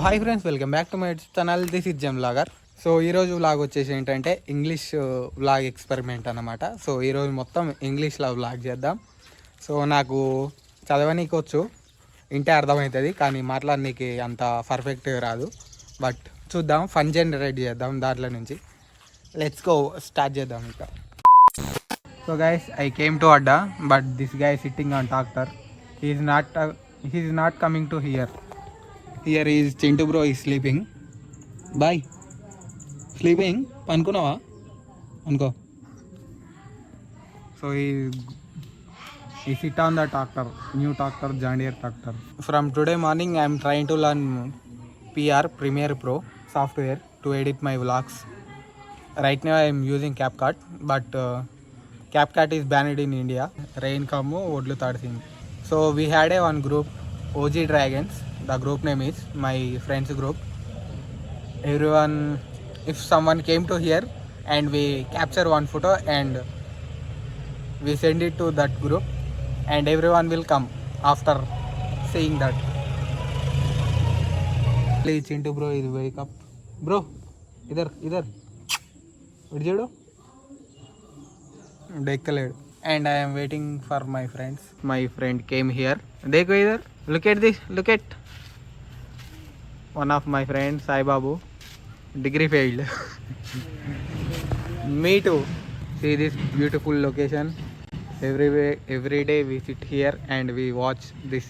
Hi friends, welcome back to my channel. This is gem vlogger. So ఈరోజు vlog వచ్చేసి ఏంటంటే English vlog experiment అనమాట. So ఈరోజు మొత్తం ఇంగ్లీష్లో వ్లాగ్ చేద్దాం. సో నాకు చదవనీకి వచ్చు, ఇంటే అర్థమవుతుంది, కానీ మాట్లాడనీకి అంత పర్ఫెక్ట్గా రాదు. బట్ చూద్దాం, ఫన్ జనరేట్ చేద్దాం దాంట్లో నుంచి. లెట్స్ గో, స్టార్ట్ చేద్దాం ఇంకా. So guys, I came to Adda, but this guy sitting on tractor. He is not coming to hear. Here is Chintu bro is sleeping. Bye. Sleeping? Pankunawa? Anko. So he sit on the tractor, new tractor, John Deere tractor. From today morning I am trying to learn PR, Premiere Pro software to edit my vlogs. Right now I am using CapCut, but CapCut is banned in India. Rain kamu odlu tadsinది. So we had one group, OG Dragons. The group name is my friends group. Everyone, if someone came to here and we capture one photo and we send it to that group, and everyone will come after seeing that. Please, Chintu bro is wake up. Bro, idhar vidjadu dekkaledu. And I am waiting for my friends. My friend came here. Dekho idhar, look at this, look at one of my friends, Sai Babu, degree failed. Me too. See this beautiful location. Every day we sit here and we watch this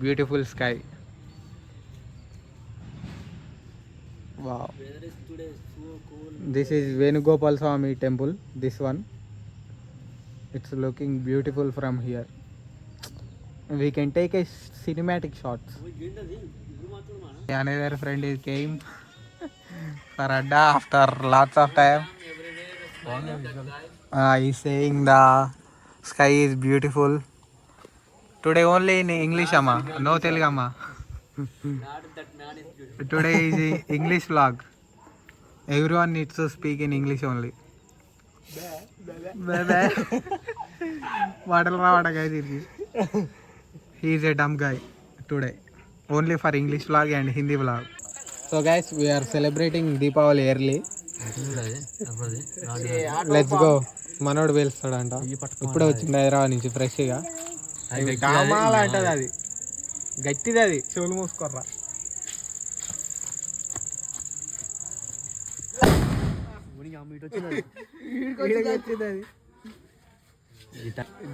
beautiful sky. Wow. This is Venugopal Swami temple. This one. It's looking beautiful from here. We can take a cinematic shots. Another friend is came for Adda after lots of time. He's saying the sky is beautiful. Today only in English, amma. No Telugu, amma. Today is English vlog. Everyone needs to speak in English only. He is a dumb guy today. Only for English vlog and Hindi vlog. So guys, we are celebrating Deepavali early. Let's go. మనోడు వేలుస్తాడంట. ఇప్పుడే వచ్చింది హైదరాబాద్ నుంచి ఫ్రెష్గా. కామాల అంటది, అది గట్టిది, అది చెవులు మూసుకోర్రా. వచ్చింది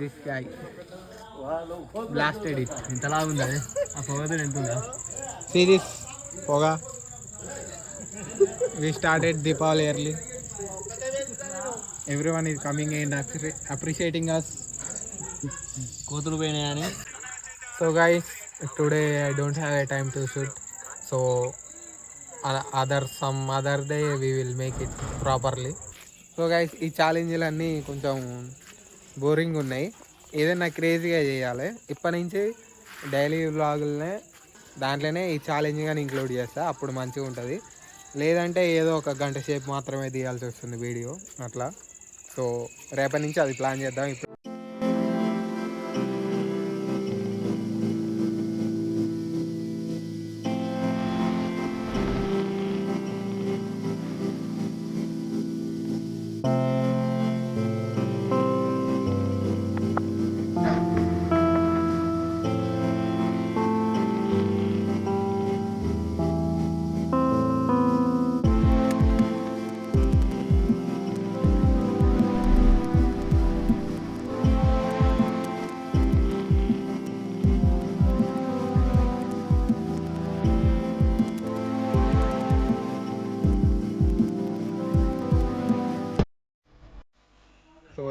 దిస్ గై బ్లాస్టెడ్ ఇట్. ఇంతలా ఉంది అది, ఆ పొగతో ఎంత ఉందా. సీ దిస్ పొగ. We started Deepavali early. Everyone is coming and appreciating us. కోతులు పోయినాయని. So guys, today I don't have a time to shoot. So some other day we will make it properly. So guys, ఈ ఛాలెంజ్లన్నీ కొంచెం boring ఉన్నాయి. ఏదైనా క్రేజీగా చేయాలి. ఇప్పటి నుంచి daily వ్లాగులనే దాంట్లోనే ఈ ఛాలెంజ్ కానీ ఇంక్లూడ్ చేస్తా, అప్పుడు మంచిగా ఉంటుంది. లేదంటే ఏదో ఒక గంట సేపు మాత్రమే తీయాల్సి వస్తుంది వీడియో అట్లా. సో రేపటి నుంచి అది ప్లాన్ చేద్దాం. ఇప్పుడు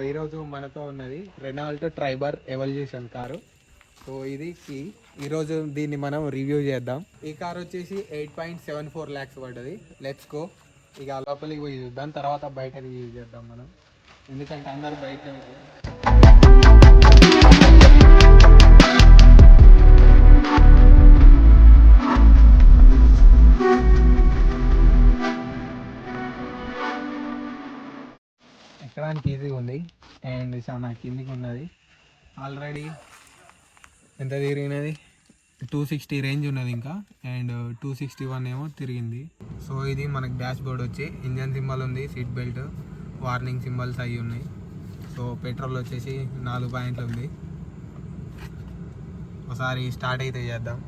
ఈరోజు మనతో ఉన్నది Renault Triber evolution car. So ఇది ఈరోజు దీన్ని మనం రివ్యూ చేద్దాం. ఈ కారు వచ్చేసి 8.74 lakhs పడ్డది. Let's go. ఇక లోపలికి పోయి చూద్దాం, తర్వాత బయట రివ్యూ చేద్దాం మనం, ఎందుకంటే అందరూ బయట. ఎక్కడానికి ఈజీగా ఉంది అండ్ చాలా కిందికి ఉన్నది. ఆల్రెడీ ఎంత తిరిగినది, 260 రేంజ్ ఉన్నది ఇంకా, అండ్ 261 ఏమో తిరిగింది. సో ఇది మనకి డాష్ బోర్డ్ వచ్చి ఇంజన్ సింబల్ ఉంది, సీట్ బెల్ట్, వార్నింగ్ సింబల్స్ అవి ఉన్నాయి. సో పెట్రోల్ వచ్చేసి 4 పాయింట్లు ఉంది. ఒకసారి స్టార్ట్ అయితే చేద్దాం.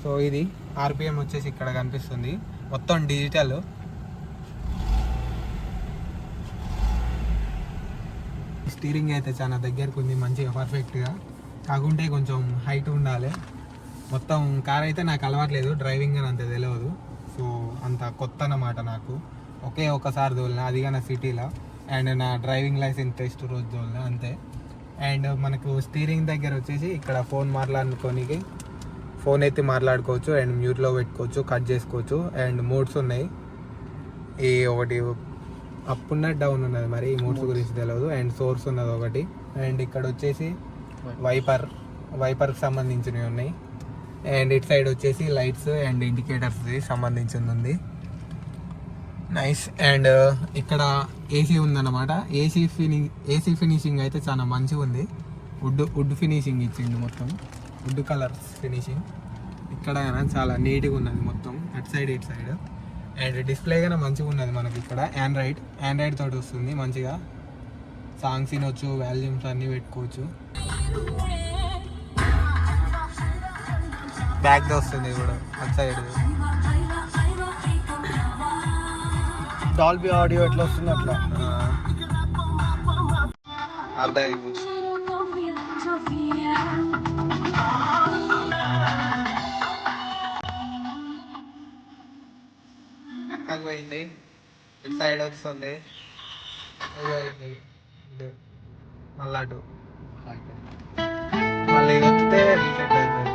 సో ఇది ఆర్పిఎం వచ్చేసి ఇక్కడ కనిపిస్తుంది, మొత్తం డిజిటల్. స్టీరింగ్ అయితే చాలా దగ్గరకు ఉంది, మంచిగా పర్ఫెక్ట్గా. కాకుంటే కొంచెం హైట్ ఉండాలి. మొత్తం కార్ అయితే నాకు అలవాట్లేదు, డ్రైవింగ్ అని అంత తెలియదు. సో అంత కొత్త అన్నమాట నాకు. ఒకసారి తోలిన, అది కానీ సిటీలో, అండ్ నా డ్రైవింగ్ లైసెన్స్ టెస్ట్ రోజు తోలిన అంతే. అండ్ మనకు స్టీరింగ్ దగ్గర వచ్చేసి ఇక్కడ ఫోన్ మాట్లాడుకోనికి, ఫోన్ ఎత్తి మాట్లాడుకోవచ్చు, అండ్ మ్యూట్లో పెట్టుకోవచ్చు, కట్ చేసుకోవచ్చు. అండ్ మోడ్స్ ఉన్నాయి, ఈ ఒకటి అప్ ఉన్నది, డౌన్ ఉన్నది, మరి ఈ మోడ్స్ గురించి తెలియదు. అండ్ సోర్స్ ఉన్నది ఒకటి. అండ్ ఇక్కడ వచ్చేసి వైపర్కి సంబంధించినవి ఉన్నాయి. అండ్ ఇటు సైడ్ వచ్చేసి లైట్స్ అండ్ ఇండికేటర్స్కి సంబంధించింది ఉంది. నైస్. అండ్ ఇక్కడ ఏసీ ఉందన్నమాట. ఏసీ ఫినిషింగ్ అయితే చాలా మంచిగా ఉంది. వుడ్ ఫినిషింగ్ ఇచ్చిండు, మొత్తం వుడ్ కలర్ ఫినిషింగ్. ఇక్కడ చాలా నీట్గా ఉన్నది మొత్తం, అటు సైడ్ ఇటు సైడ్. అండ్ డిస్ప్లే కానీ మంచిగా ఉన్నది మనకి. ఇక్కడ ఆండ్రాయిడ్ తోటి వస్తుంది, మంచిగా సాంగ్స్ వినొచ్చు, వాల్యూమ్స్ అన్నీ పెట్టుకోవచ్చు. బ్యాక్ వస్తుంది కూడా అటు సైడ్. డాల్బీ ఆడియో ఎట్లా వస్తుంది అట్లా అర్థం. పోయింది, ఇటు సైడ్ వస్తుంది, మళ్ళీ అటు మళ్ళీ ఇది వస్తే రీసెట్ అవుతుంది.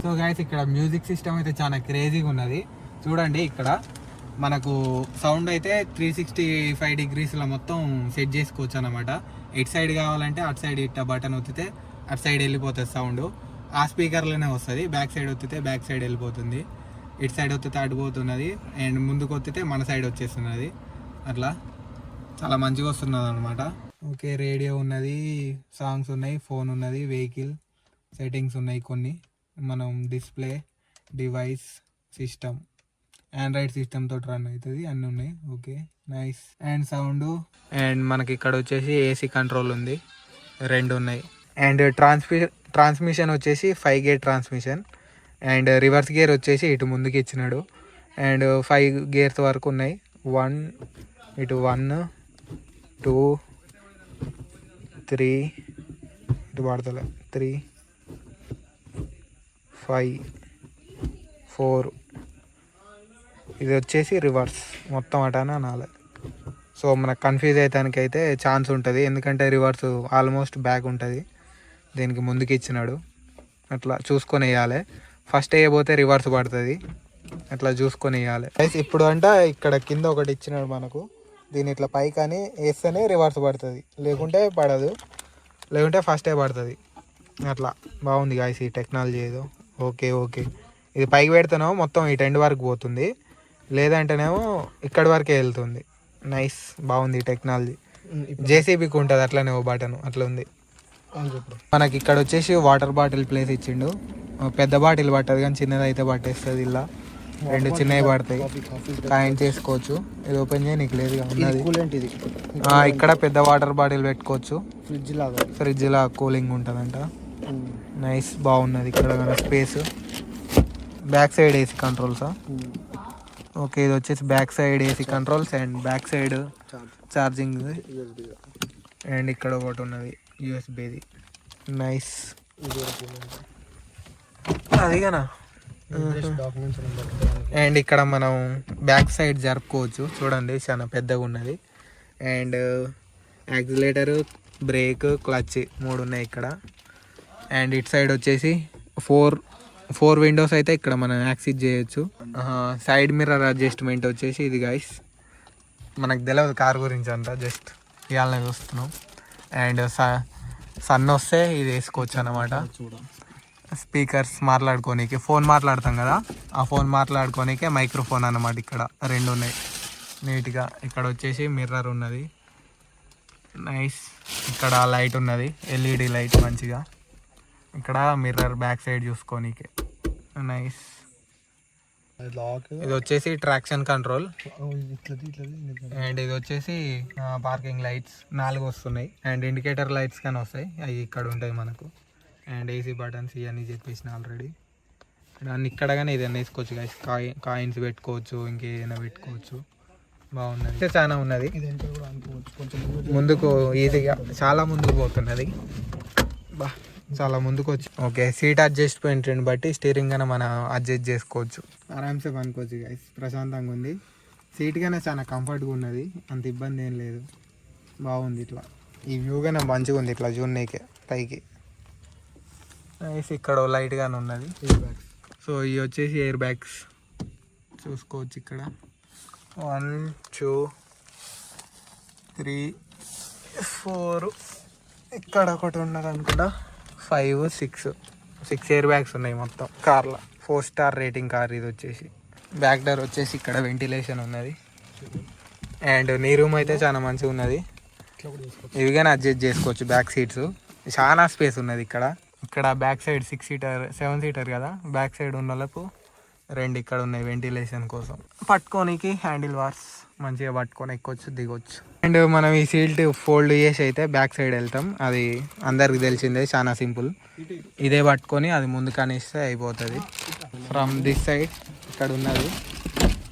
సో గైస్ ఇక్కడ మ్యూజిక్ సిస్టమ్ అయితే చాలా క్రేజీగా ఉన్నది. చూడండి ఇక్కడ మనకు సౌండ్ అయితే 365 డిగ్రీస్లో మొత్తం సెట్ చేసుకోవచ్చు అనమాట. ఇటు సైడ్ కావాలంటే అటు సైడ్ ఇట్ట బటన్ ఒత్తితే అటు సైడ్ వెళ్ళిపోతుంది సౌండ్, ఆ స్పీకర్లోనే వస్తుంది. బ్యాక్ సైడ్ ఒత్తితే బ్యాక్ సైడ్ వెళ్ళిపోతుంది, ఇటు సైడ్ ఒత్తితే అటు పోతున్నది, అండ్ ముందుకు ఒత్తితే మన సైడ్ వచ్చేస్తున్నది. అట్లా చాలా మంచిగా వస్తున్నది అనమాట. ఓకే, రేడియో ఉన్నది, సాంగ్స్ ఉన్నాయి, ఫోన్ ఉన్నది, వెహికల్ సెట్టింగ్స్ ఉన్నాయి కొన్ని, మనం display, device, system, Android system తోటి రన్ అవుతుంది, అన్నీ ఉన్నాయి. Okay, nice. And sound, and మనకి ఇక్కడ వచ్చేసి ఏసీ కంట్రోల్ ఉంది, 2 ఉన్నాయి. అండ్ ట్రాన్స్మిషన్ వచ్చేసి 5 gear transmission. And reverse gear వచ్చేసి ఇటు ముందుకు ఇచ్చినాడు. అండ్ 5 గేర్స్ వరకు ఉన్నాయి. 1 ఇటు 1 2 3 ఇటు పడతలే 3 5 4. ఇది వచ్చేసి రివర్స్, మొత్తం అటానా అనాలి. సో మనకు కన్ఫ్యూజ్ అయ్యేదానికైతే ఛాన్స్ ఉంటుంది, ఎందుకంటే రివర్స్ ఆల్మోస్ట్ బ్యాక్ ఉంటుంది, దీనికి ముందుకు ఇచ్చినాడు. అట్లా చూసుకొని వేయాలి. ఫస్ట్ వేయబోతే రివర్స్ పడుతుంది, అట్లా చూసుకొని వేయాలి. ఇప్పుడు అంటే ఇక్కడ కింద ఒకటి ఇచ్చినాడు మనకు, దీన్ని ఇట్లా పైకి అని వేస్తేనే రివర్స్ పడుతుంది, లేకుంటే పడదు, లేకుంటే ఫస్టే పడుతుంది. అట్లా బాగుంది గాయస్ ఈ టెక్నాలజీ ఏదో. ఓకే, ఇది పైకి పెడితేనేమో మొత్తం ఇటు ఎండ్ వరకు పోతుంది, లేదంటేనేమో ఇక్కడి వరకే వెళ్తుంది. నైస్, బాగుంది టెక్నాలజీ. జేసీబీకి ఉంటుంది అట్లనే ఓ బటన్, అట్లా ఉంది. మనకి ఇక్కడ వచ్చేసి వాటర్ బాటిల్ ప్లేస్ ఇచ్చిండు. పెద్ద బాటిల్ పట్టదు కానీ చిన్నది అయితే పట్టేస్తుంది. ఇలా 2 చిన్నవి పడతాయి, కాయిన్ చేసుకోవచ్చు. ఇది ఓపెన్ చేయ నీకు లేదు ఉన్నది. ఇక్కడ పెద్ద వాటర్ బాటిల్ పెట్టుకోవచ్చు, ఫ్రిడ్జ్ లా కూలింగ్ ఉంటుందంట. నైస్, బాగున్నది ఇక్కడ స్పేస్. బ్యాక్ సైడ్ ఏసీ కంట్రోల్సా? ఓకే, ఇది వచ్చేసి back side AC controls and back side charging. And ఇక్కడ ఒకటి ఉన్నది యూఎస్బీది. నైస్, అదిగానా. అండ్ ఇక్కడ మనం బ్యాక్ సైడ్ జరుపుకోవచ్చు, చూడండి చాలా పెద్దగా ఉన్నది. అండ్ యాక్సిలేటర్, బ్రేక్, క్లచ్ 3 ఉన్నాయి ఇక్కడ. అండ్ ఇటు సైడ్ వచ్చేసి 4 విండోస్ అయితే ఇక్కడ మనం యాక్సెస్ చేయొచ్చు. సైడ్ మిర్రర్ అడ్జస్ట్మెంట్ వచ్చేసి ఇది గైస్, మనకు తెలియదు కార్ గురించి అంతా, జస్ట్ ఇవాళనే చూస్తున్నాం. అండ్ సన్ వస్తే ఇది వేసుకోవచ్చు అన్నమాట. స్పీకర్స్ మాట్లాడుకోనీకి, ఫోన్ మాట్లాడతాం కదా ఆ ఫోన్ మాట్లాడుకోనీకే మైక్రోఫోన్ అన్నమాట. ఇక్కడ రెండు ఉన్నాయి నీట్గా. ఇక్కడ వచ్చేసి మిర్రర్ ఉన్నది, నైస్. ఇక్కడ లైట్ ఉన్నది, ఎల్ఈడి లైట్ మంచిగా. ఇక్కడ మిర్రర్ బ్యాక్ సైడ్ చూసుకోనీకే, నైస్. ఇది వచ్చేసి ట్రాక్షన్ కంట్రోల్ అండ్ ఇది వచ్చేసి పార్కింగ్ లైట్స్ 4 వస్తున్నాయి అండ్ ఇండికేటర్ లైట్స్ కానీ వస్తాయి, అవి ఇక్కడ ఉంటాయి మనకు. అండ్ ఏసీ బటన్స్ ఇవన్నీ చెప్పేసిన ఆల్రెడీ. దాన్ని ఇక్కడ కానీ ఏదైనా వేసుకోవచ్చు గైస్, కాయిన్స్ పెట్టుకోవచ్చు, ఇంకేదైనా పెట్టుకోవచ్చు. బాగున్నది, చాలా ఉన్నది. ముందుకు ఈజీగా చాలా ముందుకు పోతున్నది, బా చాలా ముందుకు వచ్చి. ఓకే, సీట్ అడ్జస్ట్మెంట్ని బట్టి స్టీరింగ్ గానే మనం అడ్జస్ట్ చేసుకోవచ్చు, ఆరామ్సే పనుకోవచ్చు గైస్. ప్రశాంతంగా ఉంది, సీట్ గానే చాలా కంఫర్ట్గా ఉన్నది, అంత ఇబ్బంది ఏం లేదు, బాగుంది. ఇట్లా ఈ వ్యూ గానే మంచిగా ఉంది, ఇట్లా జూన్నీకే పైకి నైస్. ఇక్కడ లైట్గానే ఉన్నది. సో ఇవి వచ్చేసి ఎయిర్ బ్యాగ్స్ చూసుకోవచ్చు. ఇక్కడ 1 2 3 4 ఇక్కడ ఒకటి ఉన్నది అనుకుంటా, 5 6 ఎయిర్ బ్యాగ్స్ ఉన్నాయి మొత్తం కార్లో. 4 స్టార్ రేటింగ్ కార్ ఇది వచ్చేసి. బ్యాక్ డోర్ వచ్చేసి ఇక్కడ వెంటిలేషన్ ఉన్నది అండ్ నీ రూమ్ అయితే చాలా మంచిగా ఉన్నది. ఇవి కానీ అడ్జస్ట్ చేసుకోవచ్చు. బ్యాక్ సీట్స్ చాలా స్పేస్ ఉన్నది ఇక్కడ. ఇక్కడ బ్యాక్ సైడ్ 6 సీటర్ 7 సీటర్ కదా, బ్యాక్ సైడ్ ఉన్న వాళ్ళకు 2 ఇక్కడ ఉన్నాయి వెంటిలేషన్ కోసం. పట్టుకోనికి హ్యాండిల్ బార్స్ మంచిగా పట్టుకొని ఎక్కొచ్చు దిగొచ్చు. అండ్ మనం ఈ సీట్ ఫోల్డ్ చేసి అయితే బ్యాక్ సైడ్ వెళ్తాం, అది అందరికి తెలిసిందే, చాలా సింపుల్. ఇదే పట్టుకొని అది ముందుకు అనేస్తే అయిపోతుంది. ఫ్రమ్ దిస్ సైడ్ ఇక్కడ ఉన్నది,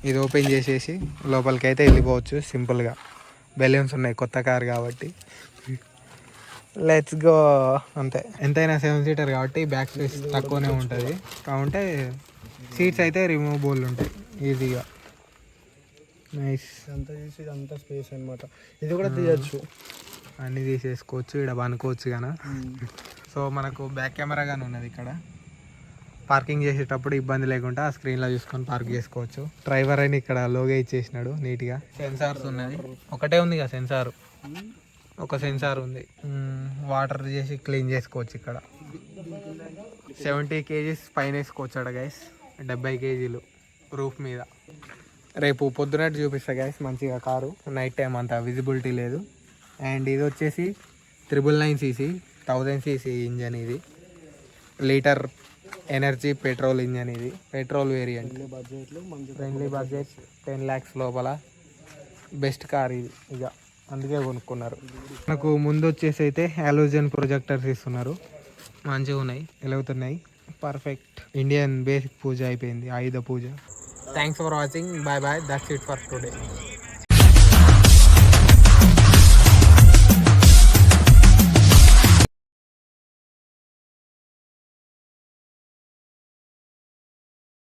ఇది ఓపెన్ చేసేసి లోపలికి అయితే వెళ్ళిపోవచ్చు సింపుల్గా. బెలూన్స్ ఉన్నాయి, కొత్త కార్ కాబట్టి. లెట్స్ గో, అంతే. ఎంతైనా 7 సీటర్ కాబట్టి బ్యాక్ స్పేస్ తక్కువనే ఉంటుంది, కాకుంటే సీట్స్ అయితే రిమూవబుల్ ఉంటాయి ఈజీగా. నైస్, అంతా చేసి అంతా స్పేస్ అనమాట. ఇది కూడా తీయచ్చు, అన్నీ తీసేసుకోవచ్చు, ఇక్కడ పనుకోవచ్చు కానీ. సో మనకు బ్యాక్ కెమెరా కానీ ఉన్నది ఇక్కడ. పార్కింగ్ చేసేటప్పుడు ఇబ్బంది లేకుండా ఆ స్క్రీన్లో చూసుకొని పార్క్ చేసుకోవచ్చు. డ్రైవర్ అని ఇక్కడ లోగా ఇచ్చేసినాడు నీట్గా. సెన్సార్స్ ఉన్నది, ఒకటే ఉంది కదా సెన్సార్, ఒక సెన్సార్ ఉంది. వాటర్ చేసి క్లీన్ చేసుకోవచ్చు ఇక్కడ. 70 kgs పైన వేసుకోవచ్చు అక్కడ గైస్, 70 kg రూఫ్ మీద. రేపు పొద్దునట్టు చూపిస్తా గైస్ మంచిగా కారు, నైట్ టైం అంత విజిబిలిటీ లేదు. అండ్ ఇది వచ్చేసి 999cc 1000cc ఇంజన్. ఇది లీటర్ ఎనర్జీ పెట్రోల్ ఇంజన్, ఇది petrol variant. Friendly budget 10 lakhs లోపల బెస్ట్ కార్ ఇది, ఇక అందుకే కొనుక్కున్నారు. నాకు ముందు వచ్చేసి అయితే హాలోజన్ ప్రొజెక్టర్స్ ఇస్తున్నారు, మంచిగా ఉన్నాయి, వెలుగుతున్నాయి. పర్ఫెక్ట్ ఇండియన్ బేసిక్ పూజ అయిపోయింది, Ayudha Puja. Thanks for watching, bye bye, that's it for today.